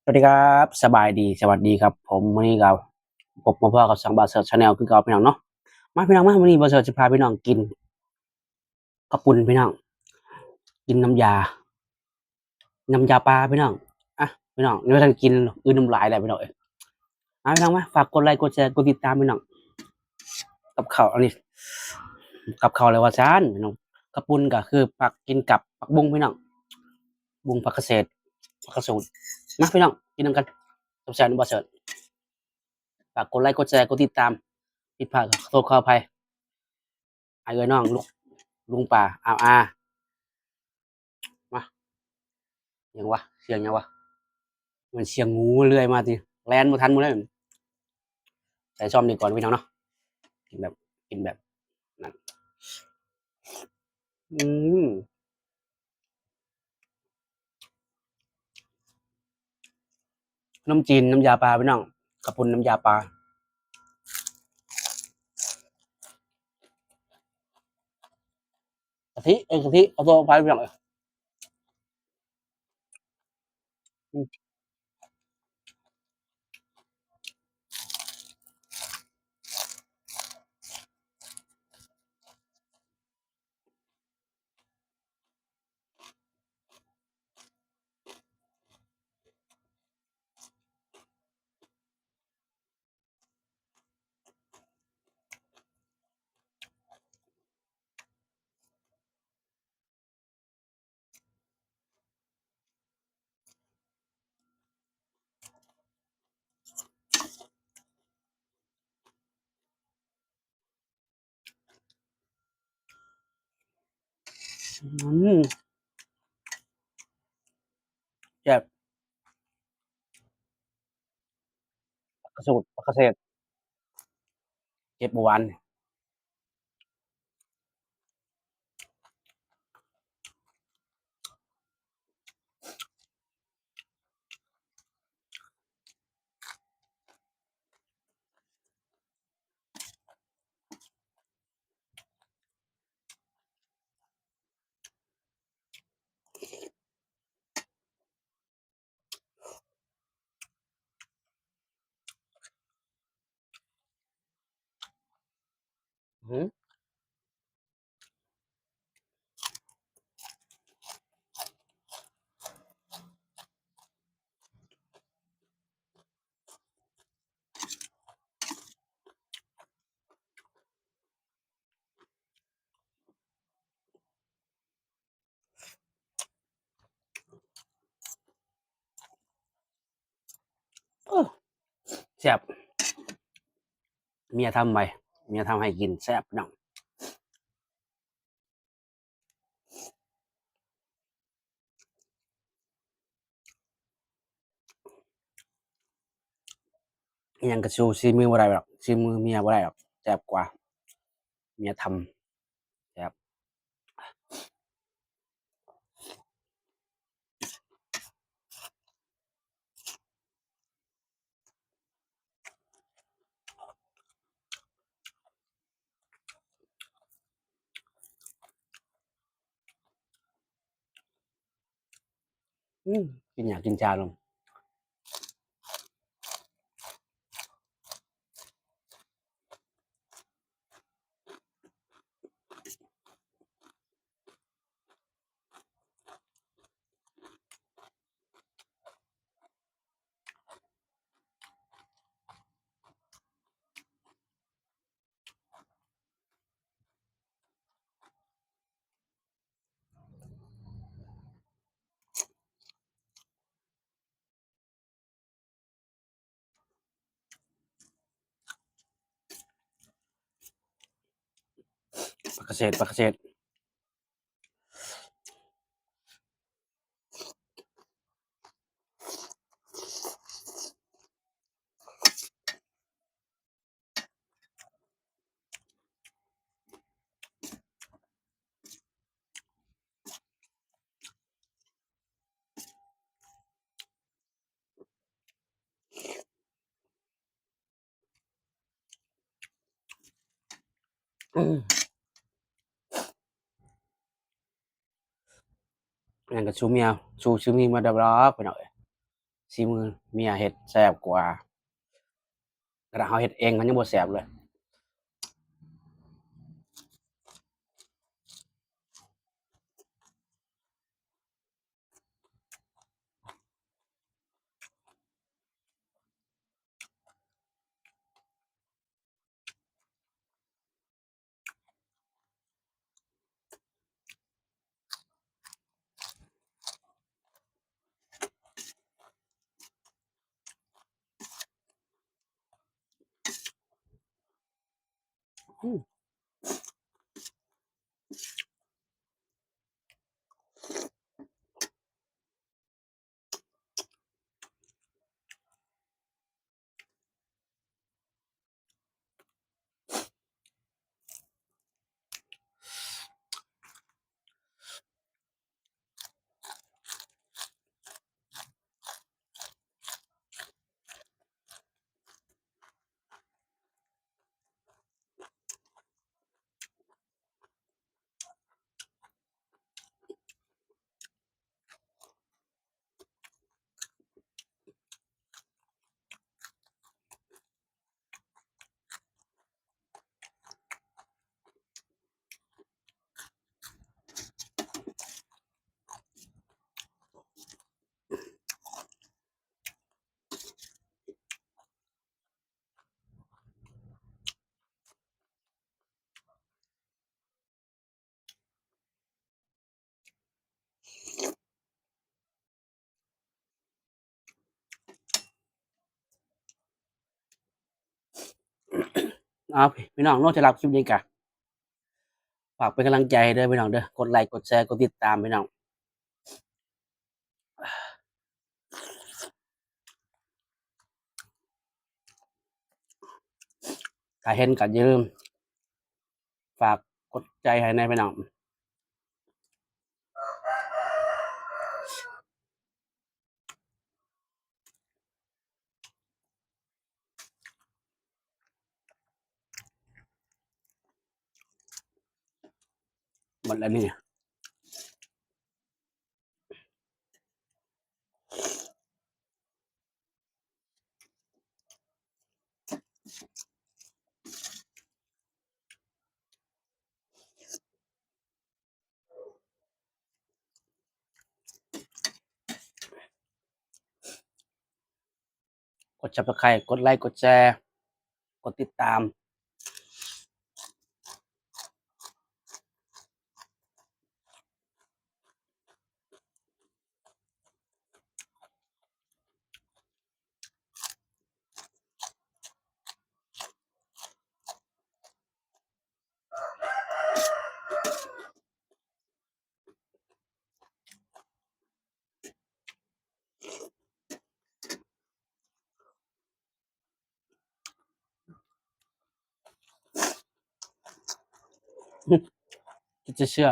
สวัสดีครับสบายดีสวัสดีครับผมวันนี้เราพบมาพ่อกับสังบาเซอร์ชาแนลคือเก่าพี่น้องเนาะมาพี่น้องมาวันนี้บาเซอร์จะพาพี่น้องกินข้าวปุ้นพี่น้องกินน้ำยาปลาพี่น้องอ่ะพี่น้องนี่ว่าท่านกินอื่นน้ำลายอะไรพี่น้องมาพี่น้องมาฝากกดไลค์กดแชร์กดติดตามพี่น้องกับข้าวอันนี้กับข้าวอะไรวะจานพี่น้องข้าวปุ้นก็คือผักกินกับผักบุ้งพี่น้องบุ้งผักเกษตรผักกระสูนมาพี่น้องกินน้ำกันกับแซนบาเซอร์ฝากกดไลค์กดแชร์กดติดตามผิดพลาดขอโทษขออภัย ไอ้เอ้ยน้องลุงป่ามาอย่างวะเสียงยังวะมันเสียงงูเลื่อยมาทีแลนมาทันหมดเลยใส่ซ่อมดีก่อนพี่น้องเนาะกินแบบกินแบบนั้นอืมน้ำจีนน้ำยาปลาพี่น้องกระปุนน้ำยาปลากะทิกะทิเอาตัวไปพี่น้องอืมแซ่บกระสูดกระเสดเก็บเมื่อวานอืมเออแซ่บเมียทำไปเมียทำให้กินแซ่บพี่น้องยังกระชูซีมือบ่ได้หรอกซีมือเมียบ่ได้หรอกแซ่บกว่าเมียทำแซ่บอืมกินอยากกินจานลง ปากเกษตรอย่างกับชูเมียชูชื่อมีมาดับล็อกไปหน่อย สีมือเมียเฮ็ดแซ่บกว่าขนาดเฮาเฮ็ดเองมันยังบ่แซ่บเลยอือเอาพี่น้องเนาะสำหรับคลิปนี้ก็ฝากเป็นกำลังใจให้เด้อพี่น้องเด้อกดไลค์กดแชร์กดติดตามพี่น้องถ้าเห็นก็อย่าลืมฝากกดใจให้แหน่พี่น้องหมดแล้วนี่กด Subscribe กดไลค์กดแชร์กดติดตามที่จะเชื่อ